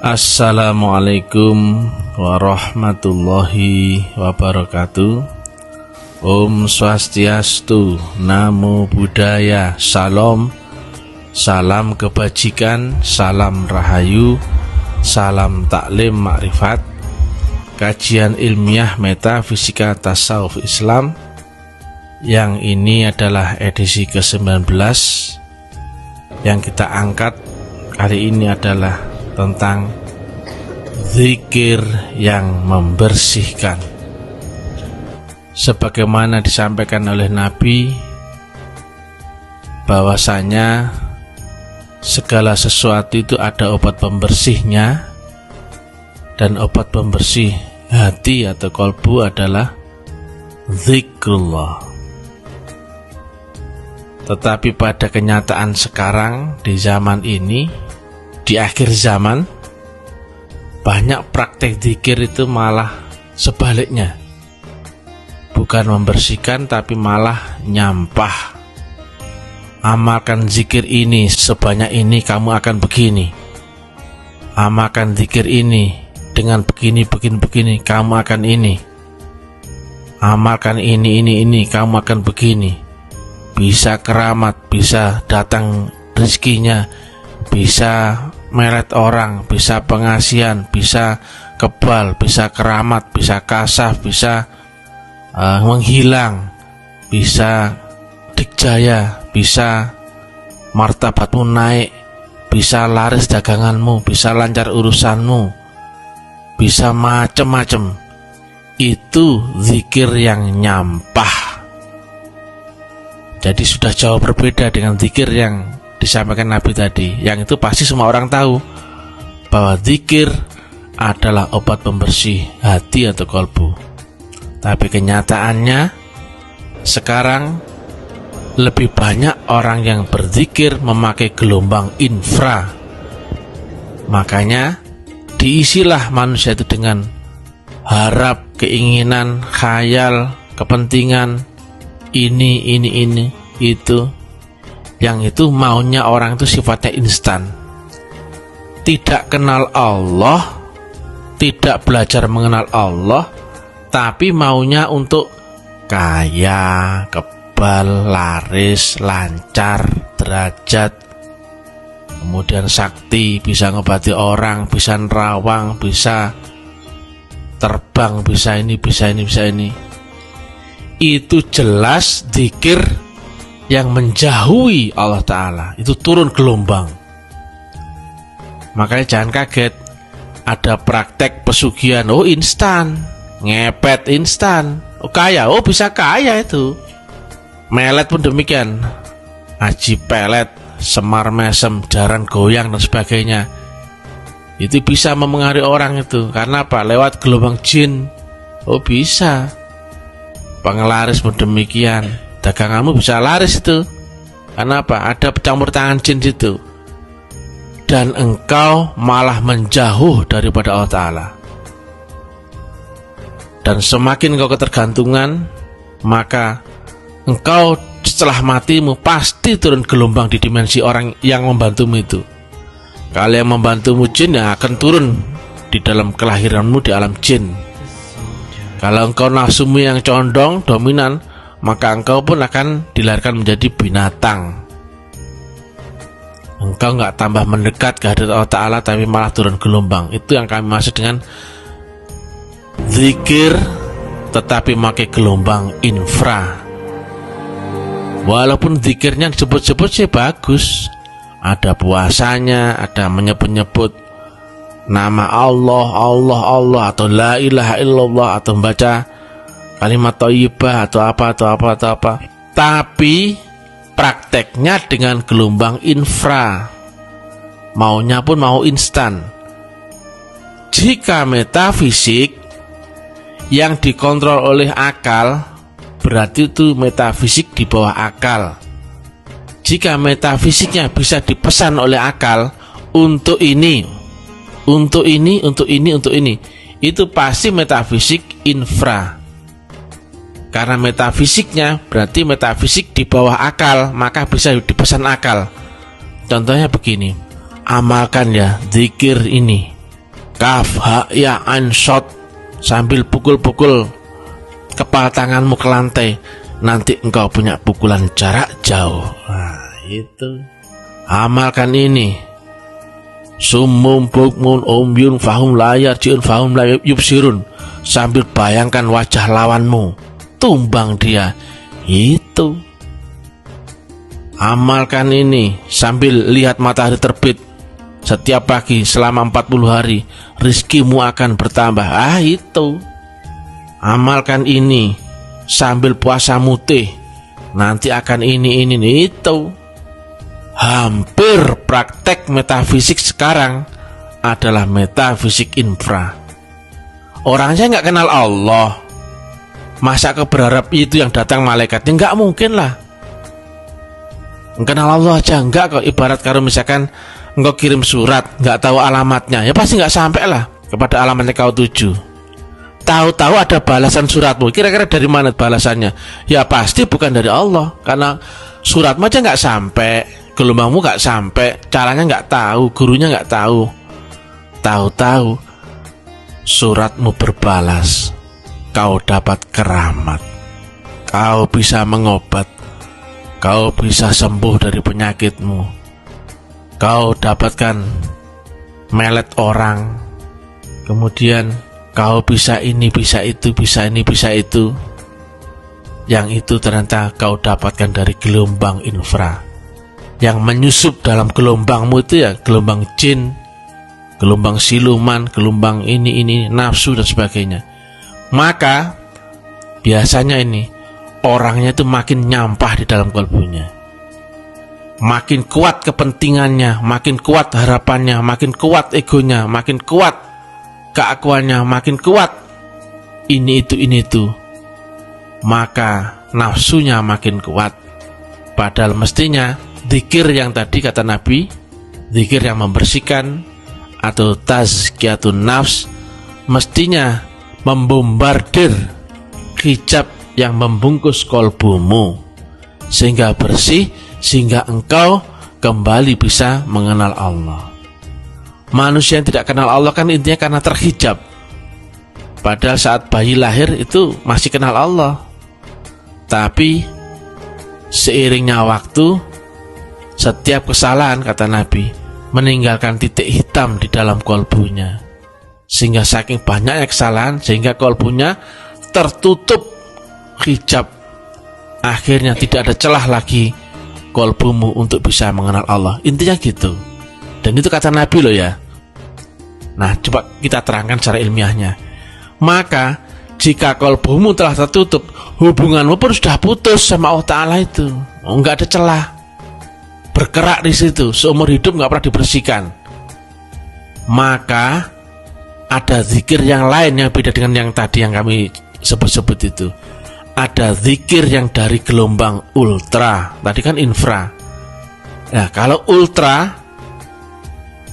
Assalamualaikum warahmatullahi wabarakatuh. Om Swastiastu, Namo Buddhaya, Salam. Salam kebajikan, salam rahayu, salam taklim makrifat. Kajian ilmiah metafisika tasawuf Islam. Yang ini adalah edisi ke-19. Yang kita angkat kali ini adalah tentang zikir yang membersihkan. Sebagaimana disampaikan oleh Nabi bahwasanya segala sesuatu itu ada obat pembersihnya, dan obat pembersih hati atau kolbu adalah zikrullah. Tetapi pada kenyataan sekarang di zaman ini, di akhir zaman, banyak praktek zikir itu malah sebaliknya, bukan membersihkan tapi malah nyampah. Amalkan zikir ini sebanyak ini kamu akan begini. Amalkan zikir ini dengan begini kamu akan ini. Amalkan ini kamu akan begini. Bisa keramat, bisa datang rezekinya, bisa meret orang, bisa pengasihan, bisa kebal, bisa keramat, bisa kasaf, bisa menghilang, bisa dikjaya, bisa martabatmu naik, bisa laris daganganmu, bisa lancar urusanmu, bisa macem-macem. Itu zikir yang nyampah. Jadi sudah jauh berbeda dengan zikir yang disampaikan Nabi tadi, yang itu pasti semua orang tahu bahwa zikir adalah obat pembersih hati atau kolbu. Tapi kenyataannya sekarang lebih banyak orang yang berzikir memakai gelombang infra. Makanya diisilah manusia itu dengan harap, keinginan, khayal, kepentingan, ini, itu. Yang itu maunya orang itu sifatnya instan, tidak kenal Allah, tidak belajar mengenal Allah, tapi maunya untuk kaya, kebal, laris, lancar, derajat, kemudian sakti, bisa ngobati orang, bisa nerawang, bisa terbang, bisa ini. Itu jelas zikir yang menjauhi Allah Ta'ala, itu turun gelombang. Makanya jangan kaget ada praktek pesugihan, instan, ngepet instan, kaya, bisa kaya itu. Melet pun demikian, aji pelet, semar mesem, jaran goyang dan sebagainya. Itu bisa memengaruhi orang itu. Karena apa? Lewat gelombang jin. Bisa. Penglaris pun demikian, daganganmu bisa laris itu. Karena apa? Ada campur tangan jin situ. Dan engkau malah menjauh daripada Allah Ta'ala. Dan semakin engkau ketergantungan, maka engkau setelah matimu pasti turun gelombang di dimensi orang yang membantumu itu. Kalau yang membantumu jin, ya akan turun di dalam kelahiranmu di alam jin. Kalau engkau nafsumu yang condong, dominan, maka engkau pun akan dilahirkan menjadi binatang. Engkau nggak tambah mendekat ke hadirat Allah Ta'ala, tapi malah turun gelombang. Itu yang kami maksud dengan zikir tetapi pakai gelombang infra. Walaupun zikirnya disebut-sebut sih bagus, ada puasanya, ada menyebut-nyebut nama Allah atau la ilaha illallah, atau membaca kalimat thayyibah atau apa. Tapi prakteknya dengan gelombang infra, maunya pun mau instan. Jika metafisik yang dikontrol oleh akal, berarti itu metafisik di bawah akal. Jika metafisiknya bisa dipesan oleh akal untuk ini, itu pasti metafisik infra. Karena metafisiknya berarti metafisik di bawah akal, maka bisa dipesan akal. Contohnya begini, amalkan ya zikir ini, kaf ha ya ain shot, sambil pukul-pukul kepala tanganmu ke lantai, nanti engkau punya pukulan jarak jauh. Nah, itu amalkan ini. Summum bukmun umyun fahum layar jiun fahum layar yubsirun, sambil bayangkan wajah lawanmu, tumbang dia. Itu amalkan ini sambil lihat matahari terbit setiap pagi selama 40 hari, rizkimu akan bertambah. Itu amalkan ini sambil puasa mutih, nanti akan ini. Itu hampir praktek metafisik sekarang adalah metafisik infra. Orangnya nggak kenal Allah, masa kau berharap itu yang datang malaikatnya? Nggak mungkin lah. Kenal Allah aja enggak kok. Ibarat kalau misalkan engkau kirim surat nggak tahu alamatnya, ya pasti nggak sampai lah kepada alamatnya kau tuju. Tahu-tahu ada balasan suratmu, kira-kira dari mana balasannya? Ya pasti bukan dari Allah, karena suratmu aja nggak sampai, gelombangmu nggak sampai, caranya nggak tahu, gurunya nggak tahu. Tahu-tahu suratmu berbalas, kau dapat keramat, kau bisa mengobat, kau bisa sembuh dari penyakitmu, kau dapatkan melet orang, kemudian kau bisa ini, bisa itu, bisa ini, bisa itu. Yang itu ternyata kau dapatkan dari gelombang infra. Yang menyusup dalam gelombangmu itu ya gelombang jin, gelombang siluman, gelombang ini, nafsu dan sebagainya. Maka biasanya ini orangnya itu makin nyampah di dalam kalbunya, makin kuat kepentingannya, makin kuat harapannya, makin kuat egonya, makin kuat keakuannya, makin kuat ini itu, maka nafsunya makin kuat. Padahal mestinya zikir yang tadi kata Nabi, zikir yang membersihkan atau tazkiyatun nafs, mestinya membombardir hijab yang membungkus kolbumu sehingga bersih, sehingga engkau kembali bisa mengenal Allah. Manusia yang tidak kenal Allah kan intinya karena terhijab. Padahal saat bayi lahir itu masih kenal Allah, tapi seiringnya waktu, setiap kesalahan kata Nabi meninggalkan titik hitam di dalam kolbunya, sehingga saking banyaknya kesalahan sehingga kolbunya tertutup hijab. Akhirnya tidak ada celah lagi kolbumu untuk bisa mengenal Allah. Intinya gitu. Dan itu kata Nabi loh ya. Nah, coba kita terangkan secara ilmiahnya. Maka jika kolbumu telah tertutup, hubunganmu pun sudah putus sama Allah Ta'ala itu. Nggak ada celah, berkerak di situ, seumur hidup nggak pernah dibersihkan. Maka ada zikir yang lain yang beda dengan yang tadi yang kami sebut-sebut itu. Ada zikir yang dari gelombang ultra, tadi kan infra. Nah, kalau ultra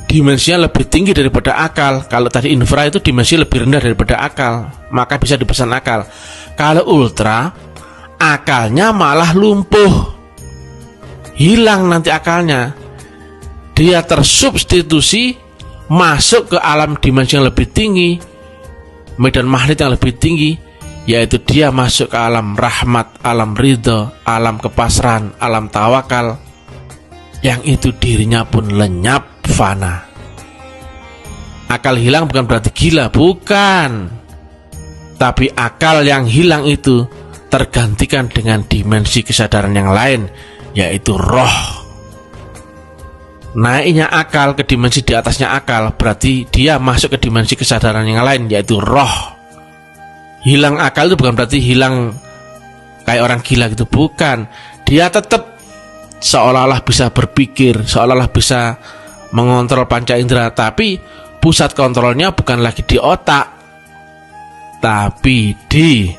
dimensinya lebih tinggi daripada akal. Kalau tadi infra itu dimensi lebih rendah daripada akal, maka bisa dipesan akal. Kalau ultra, akalnya malah lumpuh, hilang nanti akalnya. Dia tersubstitusi masuk ke alam dimensi yang lebih tinggi, medan magnet yang lebih tinggi, yaitu dia masuk ke alam rahmat, alam ridho, alam kepasrahan, alam tawakal. Yang itu dirinya pun lenyap, fana. Akal hilang bukan berarti gila, bukan. Tapi akal yang hilang itu tergantikan dengan dimensi kesadaran yang lain, yaitu roh. Naiknya akal ke dimensi di atasnya akal berarti dia masuk ke dimensi kesadaran yang lain, yaitu roh. Hilang akal itu bukan berarti hilang kayak orang gila gitu, bukan. Dia tetap seolah-olah bisa berpikir, seolah-olah bisa mengontrol panca indera, tapi pusat kontrolnya bukan lagi di otak, tapi di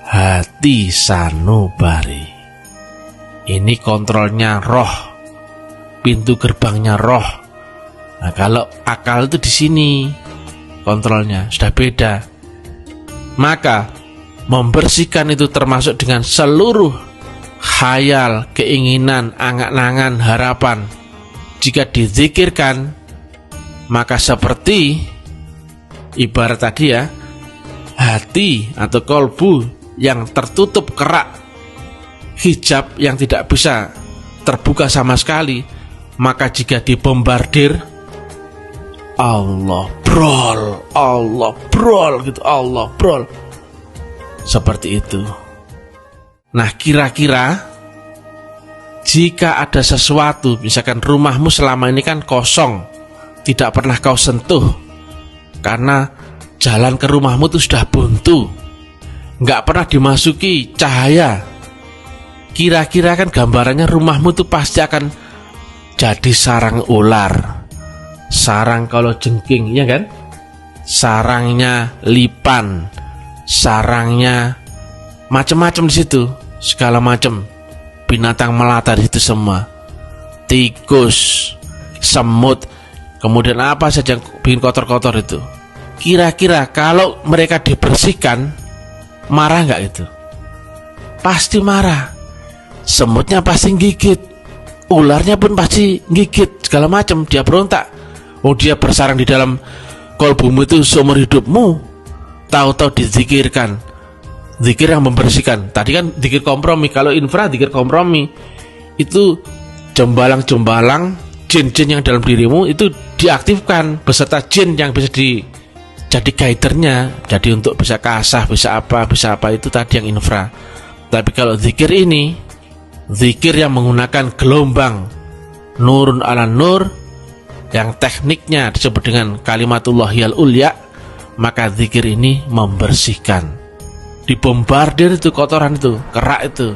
hati sanubari. Ini kontrolnya roh, pintu gerbangnya roh. Nah, kalau akal itu di sini kontrolnya sudah beda. Maka membersihkan itu termasuk dengan seluruh khayal, keinginan, angan-angan, harapan. Jika dizikirkan, maka seperti Ibarat tadi ya, hati atau kolbu yang tertutup kerak, hijab yang tidak bisa terbuka sama sekali, maka jika dibombardir, Allah brol gitu, Allah brol. Seperti itu. Nah, kira-kira jika ada sesuatu, misalkan rumahmu selama ini kan kosong, tidak pernah kau sentuh, karena jalan ke rumahmu itu sudah buntu, nggak pernah dimasuki cahaya. Kira-kira kan gambarannya rumahmu itu pasti akan jadi sarang ular, sarang kalau jengking, ya kan? Sarangnya lipan, sarangnya macam-macam di situ, segala macam binatang melata di situ semua, tikus, semut, kemudian apa saja yang bikin kotor-kotor itu. Kira-kira kalau mereka dibersihkan, marah nggak itu? Pasti marah. Semutnya pasti gigit, ularnya pun pasti gigit, segala macam. Dia berontak. Oh, dia bersarang di dalam kolbumu itu seumur hidupmu. Tahu-tahu dizikirkan, zikir yang membersihkan. Tadi kan zikir kompromi. Kalau infra zikir kompromi, itu jembalang-jembalang jin-jin yang dalam dirimu itu diaktifkan beserta jin yang bisa jadi guidernya, jadi untuk bisa kasah, bisa apa itu tadi yang infra. Tapi kalau zikir ini, zikir yang menggunakan gelombang nurun ala nur, yang tekniknya disebut dengan kalimatullahil ulya, maka zikir ini membersihkan. Dibombardir itu kotoran itu, kerak itu,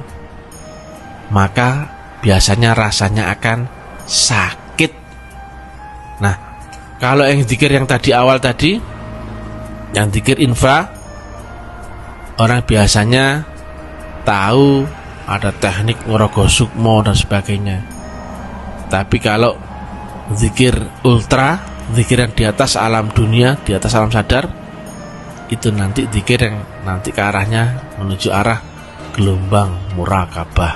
maka biasanya rasanya akan sakit. Nah, kalau yang zikir yang tadi awal tadi, yang zikir infra, orang biasanya tahu ada teknik ngorogo sukmo dan sebagainya. Tapi kalau zikir ultra, zikir yang di atas alam dunia, di atas alam sadar, itu nanti zikir yang nanti ke arahnya menuju arah gelombang murakabah.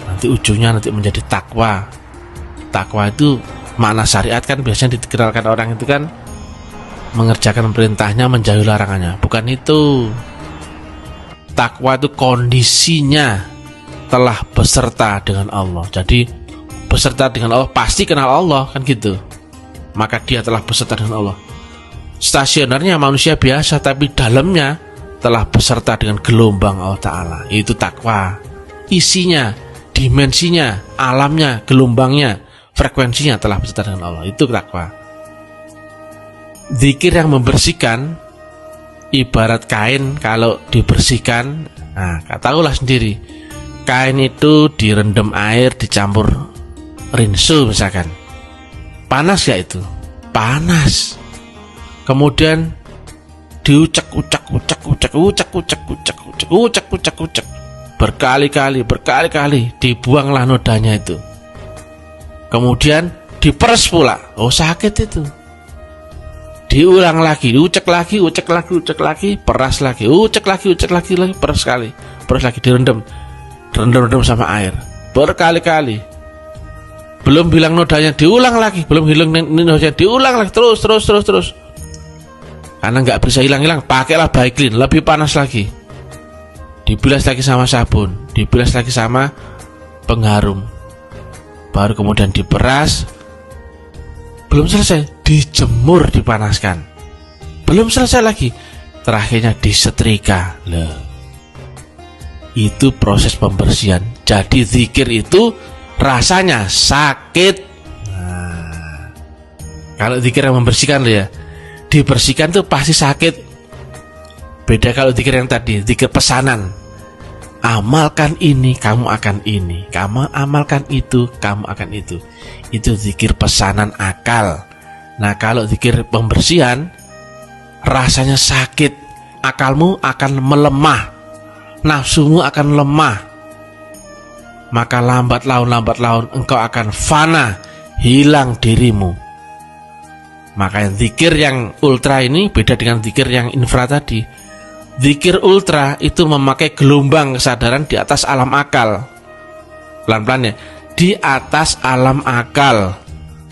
Nanti ujungnya nanti menjadi takwa. Takwa itu makna syariat kan biasanya dikenalkan orang itu kan mengerjakan perintahnya, menjauhi larangannya. Bukan itu. Takwa itu kondisinya telah beserta dengan Allah. Jadi beserta dengan Allah pasti kenal Allah kan gitu. Maka dia telah beserta dengan Allah. Stasionernya manusia biasa, tapi dalamnya telah beserta dengan gelombang Allah Ta'ala. Itu takwa. Isinya, dimensinya, alamnya, gelombangnya, frekuensinya telah beserta dengan Allah. Itu takwa. Zikir yang membersihkan, ibarat kain kalau dibersihkan. Nah, tahulah sendiri, kain itu direndam air, dicampur rinso misalkan. Panas ya itu? Panas. Kemudian diucek berkali-kali dibuanglah nodanya itu. Kemudian diperes pula. Oh, sakit itu. Diulang lagi, ucek lagi, peras lagi, ucek lagi, peras lagi, direndam sama air berkali-kali. Belum bilang nodanya, diulang lagi, belum hilang nodanya, diulang lagi, terus. Karena nggak bisa hilang-hilang, pakailah Baiklin, lebih panas lagi. Dibilas lagi sama sabun, dibilas lagi sama pengharum. Baru kemudian diperas. Belum selesai, dijemur, dipanaskan. Belum selesai lagi, terakhirnya disetrika. Loh, itu proses pembersihan. Jadi zikir itu rasanya sakit. Nah, kalau zikir yang membersihkan loh ya, dibersihkan tuh pasti sakit. Beda kalau zikir yang tadi, zikir pesanan. Amalkan ini, kamu akan ini. Kamu amalkan itu, kamu akan itu. Itu zikir pesanan akal. Nah, kalau zikir pembersihan, rasanya sakit. Akalmu akan melemah, nafsumu akan lemah. Maka lambat laun engkau akan fana, hilang dirimu. Maka zikir yang ultra ini beda dengan zikir yang infra tadi. Zikir ultra itu memakai gelombang kesadaran di atas alam akal. Pelan-pelan ya, di atas alam akal.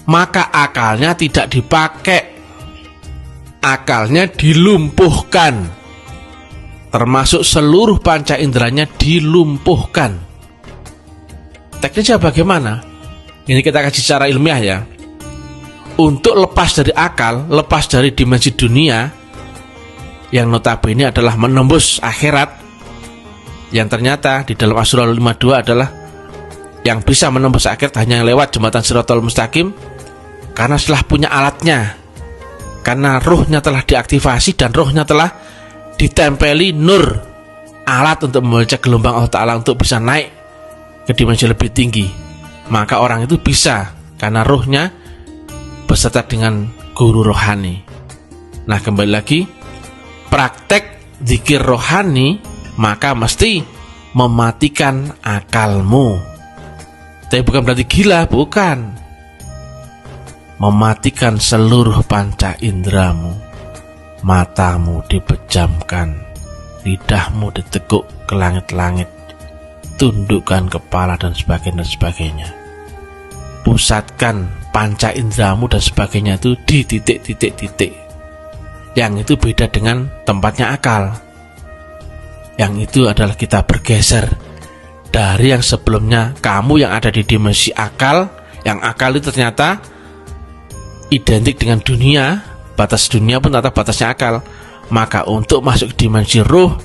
Maka akalnya tidak dipakai. akalnya dilumpuhkan, termasuk seluruh panca inderanya dilumpuhkan. Teknisnya bagaimana? Ini kita kasih secara ilmiah ya. Untuk lepas dari akal, lepas dari dimensi dunia yang notabene adalah menembus akhirat, yang ternyata di dalam Asy-Syura 52 adalah yang bisa menembus akhirat hanya yang lewat jembatan Shiratal Mustaqim, karena setelah punya alatnya, karena ruhnya telah diaktifasi dan ruhnya telah ditempeli nur, alat untuk membaca gelombang Allah Ta'ala untuk bisa naik ke dimensi lebih tinggi, maka orang itu bisa karena ruhnya beserta dengan guru rohani. Nah, kembali lagi, praktek zikir rohani maka mesti mematikan akalmu. Tapi bukan berarti gila, bukan. Mematikan seluruh panca indramu. Matamu dipejamkan, lidahmu diteguk ke langit-langit, tundukkan kepala dan sebagainya. Pusatkan panca indramu dan sebagainya itu di titik-titik-titik. Yang itu beda dengan tempatnya akal. Yang itu adalah kita bergeser dari yang sebelumnya kamu yang ada di dimensi akal, yang akal itu ternyata identik dengan dunia, batas dunia pun atau batasnya akal. Maka untuk masuk ke dimensi ruh,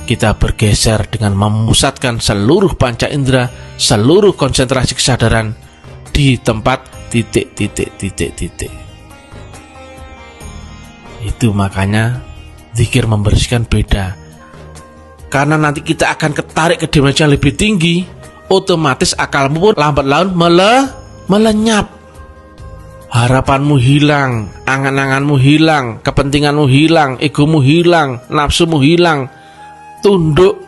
kita bergeser dengan memusatkan seluruh panca indera, seluruh konsentrasi kesadaran di tempat titik-titik-titik-titik. Itu makanya zikir membersihkan beda. Karena nanti kita akan ketarik ke dimensi yang lebih tinggi, otomatis akalmu pun lambat laun melenyap. Harapanmu hilang, angan-anganmu hilang, kepentinganmu hilang, egomu hilang, nafsumu hilang, tunduk.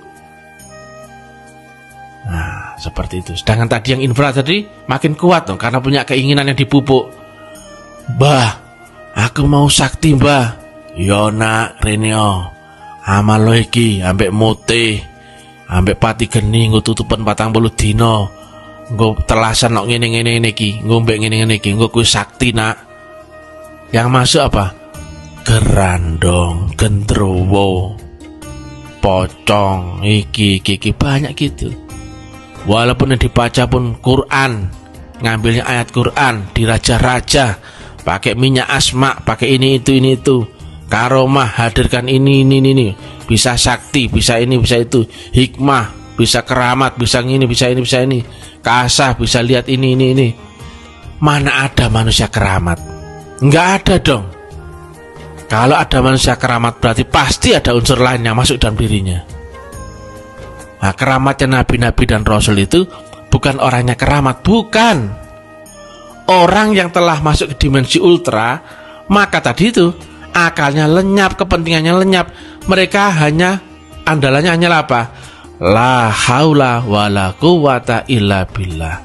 Nah, seperti itu. Sedangkan tadi yang infra tadi makin kuat dong, karena punya keinginan yang dipupuk. Mbah, aku mau sakti mbah. Yo nak Renio, amal lo iki ambek mote, ambek pati geni nggo tutupan 40 dino, nggo telasan nok ngene-ngene iki, nggo mbek ngene-ngene iki, nggo kuwi sakti nak. Yang masuk apa? Gerandong, gendrowo, pocong, iki banyak gitu. Walaupun yang dibaca pun Quran, ngambilnya ayat Quran, diraja-raja, pakai minyak asma, pakai ini itu, karomah, hadirkan ini, bisa sakti, bisa ini, bisa itu, hikmah, bisa keramat, bisa ini, bisa ini, kasah, bisa lihat ini. Mana ada manusia keramat? Enggak ada dong. Kalau ada manusia keramat berarti pasti ada unsur lain yang masuk dalam dirinya. Nah, keramatnya nabi-nabi dan rasul itu bukan orangnya keramat, bukan. Orang yang telah masuk ke dimensi ultra, maka tadi itu akalnya lenyap, kepentingannya lenyap. Mereka hanya andalannya hanyalah apa? La haula wala quwata illa billah.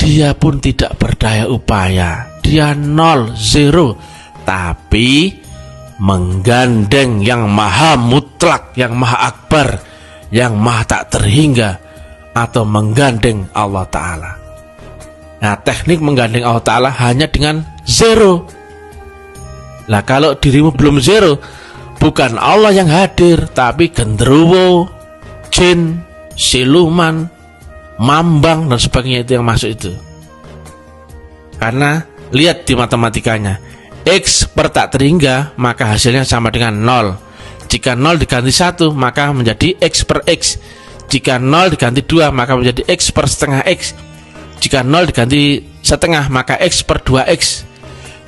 Dia pun tidak berdaya upaya, dia nol, zero, tapi menggandeng yang maha mutlak, yang maha akbar, yang maha tak terhingga, atau menggandeng Allah Ta'ala. Nah, teknik menggandeng Allah Ta'ala hanya dengan zero. Nah, kalau dirimu belum zero, bukan Allah yang hadir, tapi gendruwo, jin, siluman, mambang, dan sebagainya itu yang masuk itu. Karena lihat di matematikanya, X per tak terhingga, maka hasilnya sama dengan 0. Jika 0 diganti 1, maka menjadi X per X. Jika 0 diganti 2, maka menjadi X per setengah X. Jika 0 diganti setengah, maka X per 2X.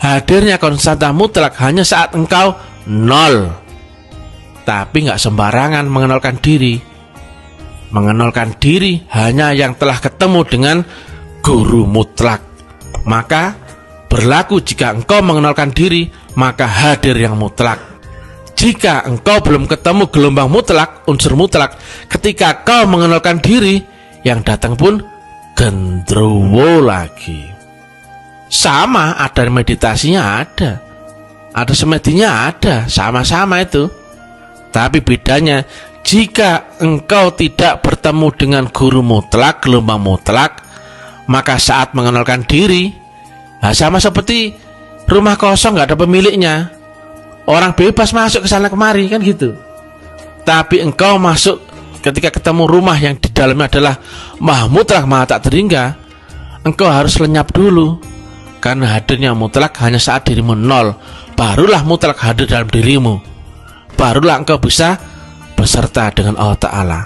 Hadirnya konstanta mutlak hanya saat engkau 0. Tapi nggak sembarangan mengenalkan diri. Mengenalkan diri hanya yang telah ketemu dengan guru mutlak. Maka berlaku jika engkau mengenalkan diri, maka hadir yang mutlak. Jika engkau belum ketemu gelombang mutlak, unsur mutlak, ketika kau mengenalkan diri, yang datang pun gendruwo lagi. Sama, ada meditasinya ada semedinya ada, sama-sama itu. Tapi bedanya, jika engkau tidak bertemu dengan guru mutlak, gelombang mutlak, maka saat mengenalkan diri, nah sama seperti rumah kosong nggak ada pemiliknya, orang bebas masuk ke sana kemari kan gitu. Tapi engkau masuk ketika ketemu rumah yang di dalamnya adalah Maha Mutlak, Maha tak terhingga, engkau harus lenyap dulu, karena hadirnya mutlak hanya saat dirimu nol, barulah mutlak hadir dalam dirimu, barulah engkau bisa beserta dengan Allah Ta'ala.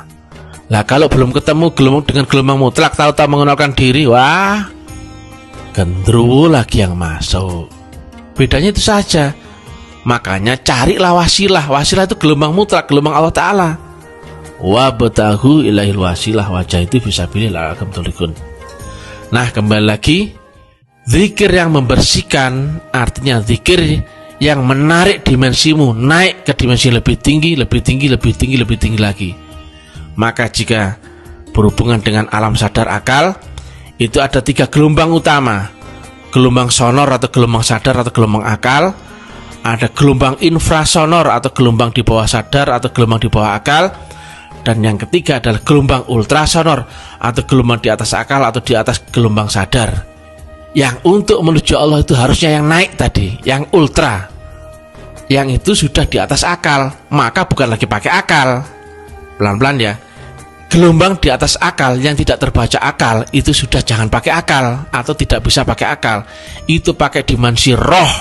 Lah kalau belum ketemu dengan gelombang mutlak, tahu-tahu mengenalkan diri, wah, gendruwo lagi yang masuk. Bedanya itu saja. Makanya carilah wasilah. Wasilah itu gelombang mutlak, gelombang Allah Ta'ala. Wabtahu ilaihil wasilah wajah itu fisabilillah la'allakum tuflihun. Nah, kembali lagi, zikir yang membersihkan artinya zikir yang menarik dimensimu naik ke dimensi lebih tinggi, lebih tinggi, lebih tinggi, lebih tinggi lagi. Maka jika berhubungan dengan alam sadar akal, itu ada 3 gelombang utama: gelombang sonor atau gelombang sadar atau gelombang akal, ada gelombang infrasonor atau gelombang di bawah sadar atau gelombang di bawah akal, dan yang ketiga adalah gelombang ultrasonor atau gelombang di atas akal atau di atas gelombang sadar. Yang untuk menuju Allah itu harusnya yang naik tadi, yang ultra, yang itu sudah di atas akal, maka bukan lagi pakai akal. Pelan-pelan ya. Gelombang di atas akal yang tidak terbaca akal itu sudah jangan pakai akal atau tidak bisa pakai akal. Itu pakai dimensi roh.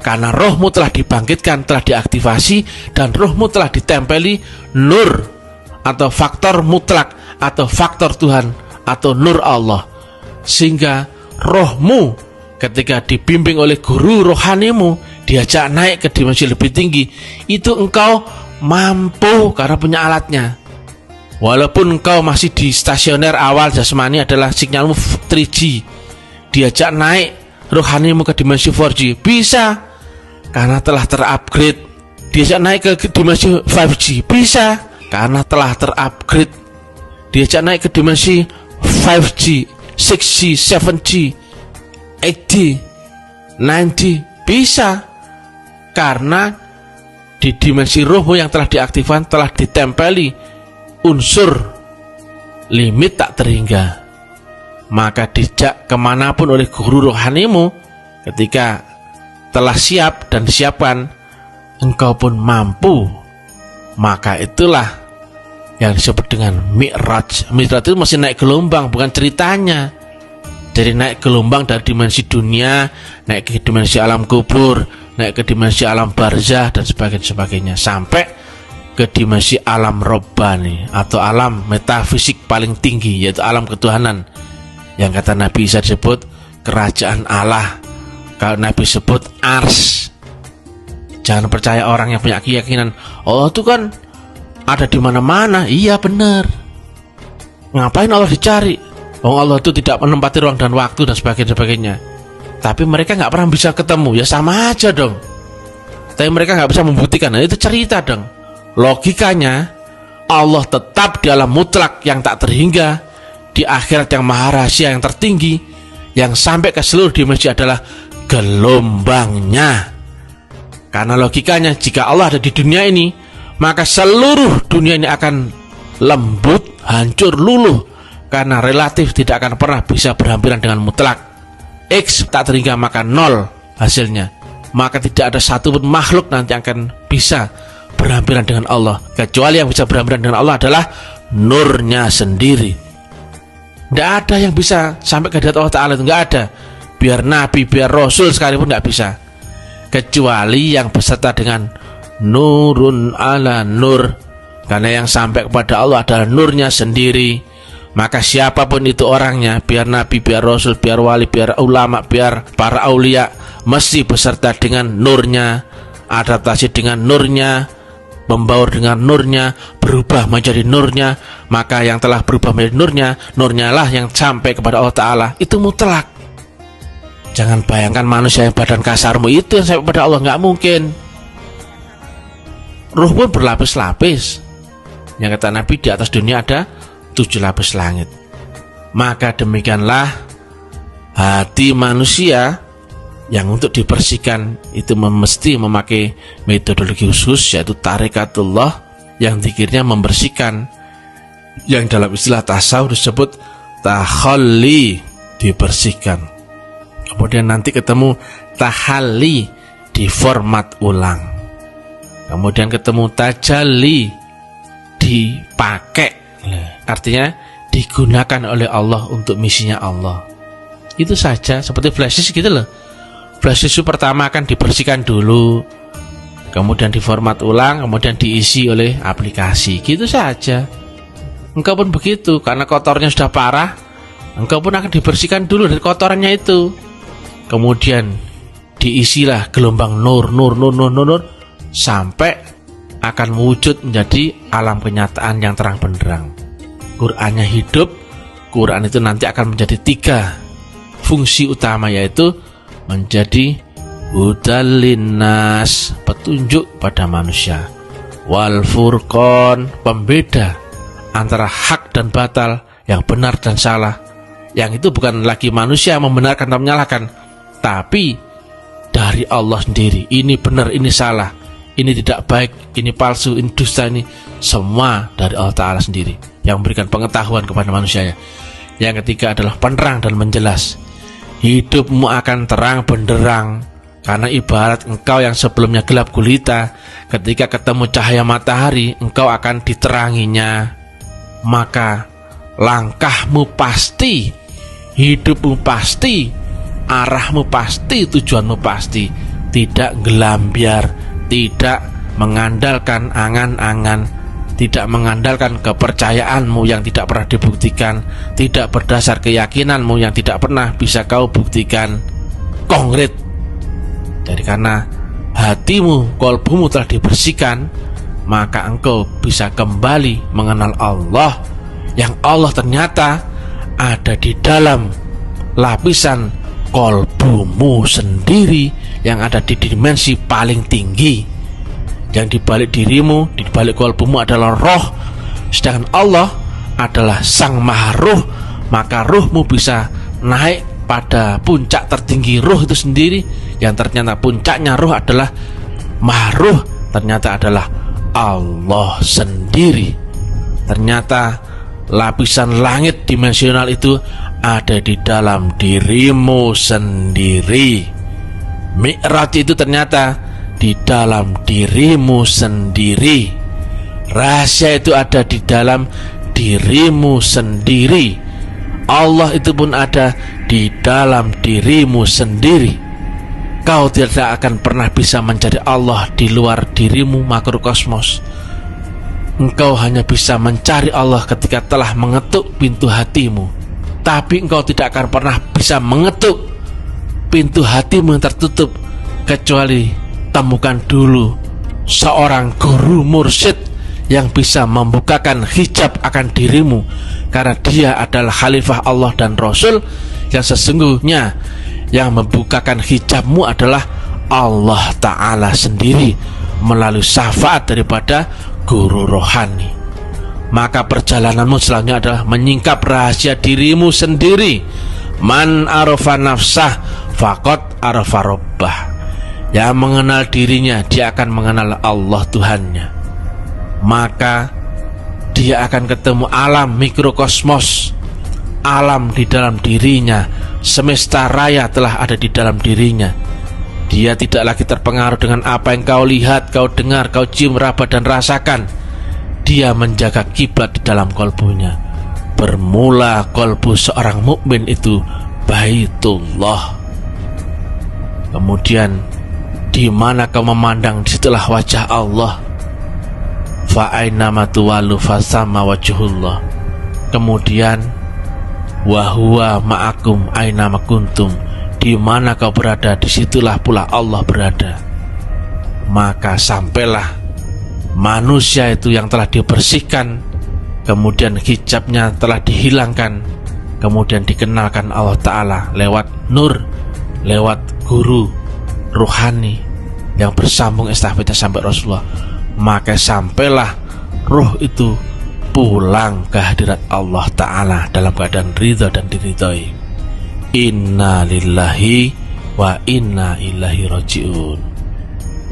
Karena rohmu telah dibangkitkan, telah diaktifasi, dan rohmu telah ditempeli nur atau faktor mutlak atau faktor Tuhan atau nur Allah. Sehingga rohmu ketika dibimbing oleh guru rohanimu, diajak naik ke dimensi lebih tinggi, itu engkau mampu karena punya alatnya. Walaupun engkau masih di stasioner awal jasmani adalah sinyalmu 3G, diajak naik rohanimu ke dimensi 4G, bisa karena telah terupgrade. Diajak naik ke dimensi 5G, bisa karena telah terupgrade. Diajak naik ke dimensi 5G, 6G, 7G, 8G, 9G, bisa karena di dimensi rohmu yang telah diaktifkan telah ditempeli unsur limit tak terhingga. Maka dijak kemanapun oleh guru rohanimu, ketika telah siap dan disiapkan, engkau pun mampu. Maka itulah yang disebut dengan Mi'raj. Mi'raj itu masih naik gelombang, bukan ceritanya. Jadi naik gelombang dari dimensi dunia, naik ke dimensi alam kubur, naik ke dimensi alam barzah dan sebagainya, sampai ke dimensi alam robbani atau alam metafisik paling tinggi, yaitu alam ketuhanan, yang kata Nabi Isa disebut kerajaan Allah. Kalau Nabi sebut ars. Jangan percaya orang yang punya keyakinan Allah itu kan ada di mana-mana. Iya benar. Ngapain Allah dicari? Allah itu tidak menempati ruang dan waktu dan sebagainya. Tapi mereka nggak pernah bisa ketemu, ya sama aja dong. Tapi mereka nggak bisa membuktikan. Nah, itu cerita dong. Logikanya Allah tetap di alam mutlak yang tak terhingga, di akhirat yang maha rahasia yang tertinggi, yang sampai ke seluruh dimensi adalah gelombangnya. Karena logikanya jika Allah ada di dunia ini, maka seluruh dunia ini akan lembut, hancur, luluh, karena relatif tidak akan pernah bisa berhampiran dengan mutlak. X tak terhingga maka nol hasilnya. Maka tidak ada satupun makhluk nanti akan bisa berhampiran dengan Allah, kecuali yang bisa berhampiran dengan Allah adalah nurnya sendiri. Tidak ada yang bisa sampai ke hadirat Allah Ta'ala, itu nggak ada. Biar nabi, biar rasul sekalipun nggak bisa, kecuali yang beserta dengan nurun ala nur. Karena yang sampai kepada Allah adalah nurnya sendiri. Maka siapapun itu orangnya, biar nabi, biar rasul, biar wali, biar ulama, biar para aulia, mesti beserta dengan nurnya, adaptasi dengan nurnya, membaur dengan nurnya, berubah menjadi nurnya. Maka yang telah berubah menjadi nurnya, nurnya lah yang sampai kepada Allah Ta'ala. Itu mutlak. Jangan bayangkan manusia yang badan kasarmu itu yang sampai kepada Allah, nggak mungkin. Ruh pun berlapis-lapis. Yang kata Nabi, di atas dunia ada 7 lapis langit. Maka demikianlah hati manusia yang untuk dibersihkan itu mesti memakai metodologi khusus, yaitu tarikatullah, yang zikirnya membersihkan, yang dalam istilah tasawuf disebut takhalli, dibersihkan. Kemudian nanti ketemu tahalli, diformat ulang. Kemudian ketemu tajalli, dipakai, artinya digunakan oleh Allah untuk misinya Allah. Itu saja, seperti flash disk gitu loh. Flash disk pertama akan dibersihkan dulu, kemudian diformat ulang, kemudian diisi oleh aplikasi. Gitu saja. Engkau pun begitu, karena kotornya sudah parah, engkau pun akan dibersihkan dulu dari kotorannya itu. Kemudian diisilah gelombang nur sampai akan wujud menjadi alam kenyataan yang terang benderang. Qurannya hidup. Quran itu nanti akan menjadi 3 fungsi utama, yaitu menjadi hudal linnas, petunjuk pada manusia, wal furqan, pembeda antara hak dan batal, yang benar dan salah. Yang itu bukan lagi manusia membenarkan dan menyalahkan, tapi dari Allah sendiri. Ini benar, ini salah, ini tidak baik, ini palsu, ini dusta, ini semua dari Allah Ta'ala sendiri yang memberikan pengetahuan kepada manusianya. Yang ketiga adalah penerang dan menjelas. Hidupmu akan terang benderang, karena ibarat engkau yang sebelumnya gelap gulita, ketika ketemu cahaya matahari engkau akan diteranginya. Maka langkahmu pasti, hidupmu pasti, arahmu pasti, tujuanmu pasti. Tidak gelambiar, tidak mengandalkan angan-angan, tidak mengandalkan kepercayaanmu yang tidak pernah dibuktikan, tidak berdasar keyakinanmu yang tidak pernah bisa kau buktikan konkret. Jadi karena hatimu, kolbumu telah dibersihkan, maka engkau bisa kembali mengenal Allah, yang Allah ternyata ada di dalam lapisan kolbumu sendiri, yang ada di dimensi paling tinggi. Yang di balik dirimu, di balik kolbumu adalah roh, sedangkan Allah adalah sang maha ruh. Maka ruhmu bisa naik pada puncak tertinggi ruh itu sendiri, yang ternyata puncaknya ruh adalah maha ruh, ternyata adalah Allah sendiri. Ternyata lapisan langit dimensional itu ada di dalam dirimu sendiri. Mi'raj itu ternyata di dalam dirimu sendiri. Rahasia itu ada di dalam dirimu sendiri. Allah itu pun ada di dalam dirimu sendiri. Kau tidak akan pernah bisa mencari Allah di luar dirimu makrokosmos. Engkau hanya bisa mencari Allah ketika telah mengetuk pintu hatimu. Tapi engkau tidak akan pernah bisa mengetuk pintu hatimu yang tertutup, kecuali temukan dulu seorang guru mursyid yang bisa membukakan hijab akan dirimu, karena dia adalah khalifah Allah dan Rasul, yang sesungguhnya yang membukakan hijabmu adalah Allah Ta'ala sendiri melalui syafaat daripada guru rohani. Maka perjalananmu selanjutnya adalah menyingkap rahasia dirimu sendiri. Man arafa nafsah faqad arafa rabbah. Yang mengenal dirinya, dia akan mengenal Allah Tuhannya. Maka dia akan ketemu alam mikrokosmos, alam di dalam dirinya. Semesta raya telah ada di dalam dirinya. Dia tidak lagi terpengaruh dengan apa yang kau lihat, kau dengar, kau cium, raba dan rasakan. Dia menjaga kiblat di dalam kolbunya. Bermula kolbu seorang mukmin itu Baitullah. Kemudian di mana kau memandang, disitulah wajah Allah. Fa ainama tuwallu fasama wajhullah. Kemudian wa huwa ma'akum ainama kuntum. Di mana kau berada, disitulah pula Allah berada. Maka sampailah manusia itu yang telah dibersihkan, kemudian hijabnya telah dihilangkan, kemudian dikenalkan Allah Ta'ala lewat nur, lewat guru ruhani yang bersambung estafetnya sampai Rasulullah. Maka sampailah ruh itu pulang ke hadirat Allah Ta'ala dalam keadaan ridha dan diridhoi. Inna lillahi wa inna ilaihi raji'un.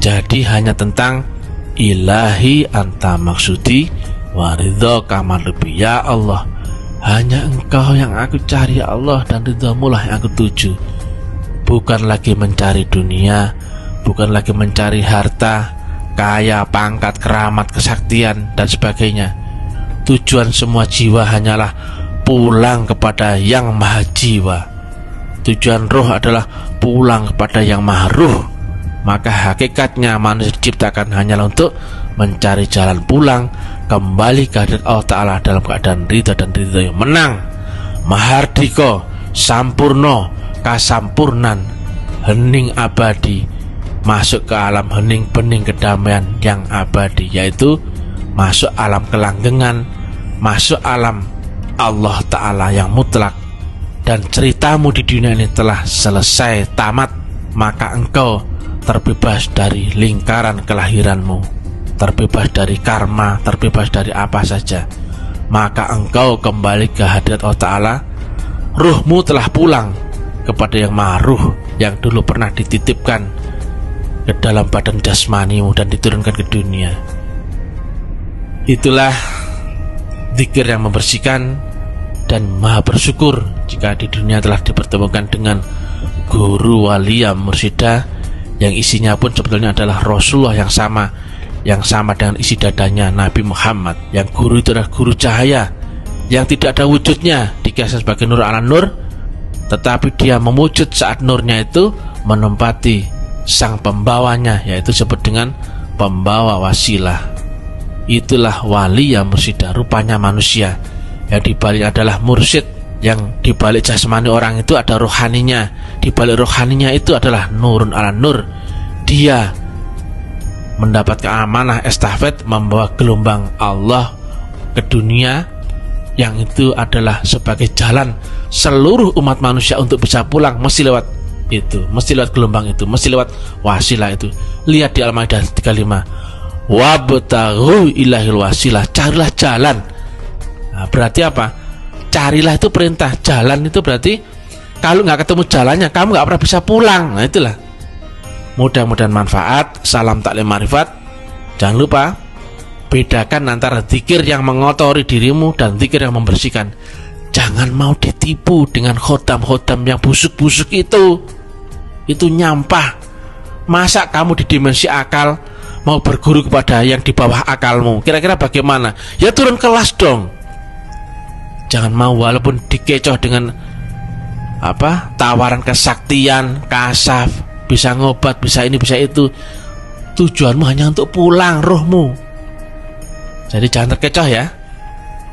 Jadi hanya tentang ilahi anta maksudi wa ridha kamar lebih. Ya Allah, hanya engkau yang aku cari ya Allah, dan ridhamu lah yang aku tuju. bukan lagi mencari dunia, bukan lagi mencari harta, kaya, pangkat, keramat, kesaktian, dan sebagainya. Tujuan semua jiwa hanyalah pulang kepada Yang Maha Jiwa. Tujuan roh adalah pulang kepada Yang Maha Ruh. Maka hakikatnya manusia diciptakan hanyalah untuk mencari jalan pulang kembali ke hadirat Allah Ta'ala dalam keadaan ridha dan ridha yang menang, mahardika, sampurno, kasampurnan, hening abadi, masuk ke alam hening bening kedamaian yang abadi, yaitu masuk alam kelanggengan, masuk alam Allah Ta'ala yang mutlak. Dan ceritamu di dunia ini telah selesai, tamat, maka engkau terbebas dari lingkaran kelahiranmu, terbebas dari karma, terbebas dari apa saja. Maka engkau kembali ke hadirat Allah Ta'ala. Ruhmu telah pulang kepada Yang Maha Ruh yang dulu pernah dititipkan ke dalam badan jasmanimu dan diturunkan ke dunia. Itulah zikir yang membersihkan, dan maha bersyukur jika di dunia telah dipertemukan dengan guru walia mursyida yang isinya pun sebetulnya adalah Rasulullah yang sama dengan isi dadanya Nabi Muhammad. Yang guru itu adalah guru cahaya yang tidak ada wujudnya, dikasih sebagai nur ala nur, tetapi dia memujud saat nurnya itu menempati sang pembawanya, yaitu disebut dengan pembawa wasilah. Itulah wali yang mursyida, rupanya manusia. Yang dibalik adalah mursyid, yang dibalik jasmani orang itu ada rohaninya, dibalik rohaninya itu adalah nurun ala nur. Dia mendapatkan amanah estafet membawa gelombang Allah ke dunia, yang itu adalah sebagai jalan seluruh umat manusia untuk bisa pulang, mesti lewat itu, mesti lewat gelombang itu, mesti lewat wasilah itu. Lihat di Al-Maidah 35, wabtaghu ilahil wasilah, carilah jalan. Nah, berarti apa? Carilah itu perintah, jalan itu berarti kalau nggak ketemu jalannya kamu nggak pernah bisa pulang. Nah itulah. Mudah-mudahan manfaat. Salam taklim marifat. Jangan lupa bedakan antara zikir yang mengotori dirimu dan zikir yang membersihkan. Jangan mau ditipu dengan khotam-khotam yang busuk-busuk itu. Itu nyampah. Masa kamu di dimensi akal mau berguru kepada yang di bawah akalmu? Kira-kira bagaimana? Ya turun kelas dong. Jangan mau walaupun dikecoh dengan tawaran kesaktian, kasaf, bisa ngobat, bisa ini, bisa itu. Tujuanmu hanya untuk pulang rohmu. Jadi jangan terkecoh ya.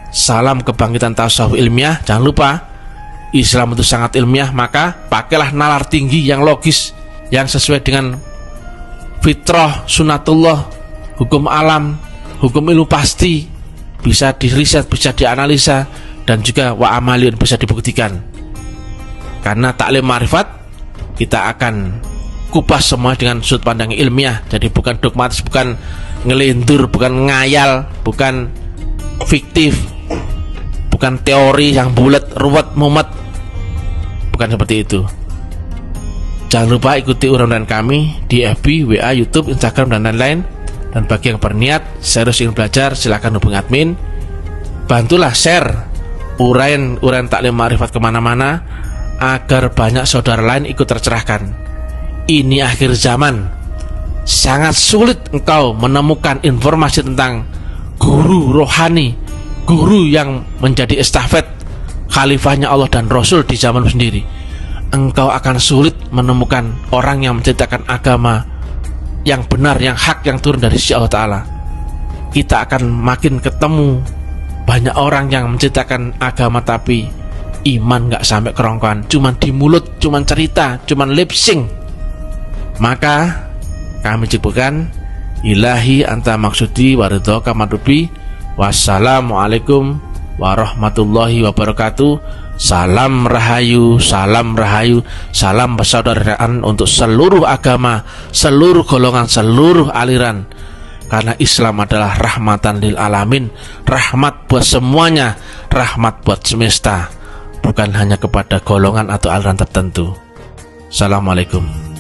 Salam kebangkitan tasawuf ilmiah. Jangan lupa Islam itu sangat ilmiah, maka pakailah nalar tinggi yang logis, yang sesuai dengan fitrah, sunatullah, hukum alam, hukum ilmu pasti, bisa diriset, bisa dianalisa, dan juga wa amaliyun, bisa dibuktikan. Karena taklim marifat kita akan kupas semua dengan sudut pandang ilmiah. Jadi bukan dogmatis, bukan ngelindur, bukan ngayal, bukan fiktif, bukan teori yang bulat, ruwet, mumet. Bukan seperti itu. Jangan lupa ikuti uraian kami di FB, WA, YouTube, Instagram, dan lain-lain. Dan bagi yang berniat serius ingin belajar, silakan hubungi admin. Bantulah share uraian taklim ma'rifat kemana-mana agar banyak saudara lain ikut tercerahkan. Ini akhir zaman. Sangat sulit engkau menemukan informasi tentang guru rohani, guru yang menjadi estafet khalifahnya Allah dan Rasul di zaman sendiri. Engkau akan sulit menemukan orang yang menceritakan agama yang benar, yang hak, yang turun dari sisi Allah Ta'ala. Kita akan makin ketemu banyak orang yang menceritakan agama tapi iman gak sampai kerongkongan, cuman di mulut, cuman cerita, cuman lip sync. Maka kami cukupkan. Ilahi anta maksudi waridhoka madhubi. Wassalamualaikum warahmatullahi wabarakatuh. Salam rahayu, salam rahayu, salam persaudaraan untuk seluruh agama, seluruh golongan, seluruh aliran. Karena Islam adalah rahmatan lil alamin, rahmat buat semuanya, rahmat buat semesta, bukan hanya kepada golongan atau aliran tertentu. Assalamualaikum.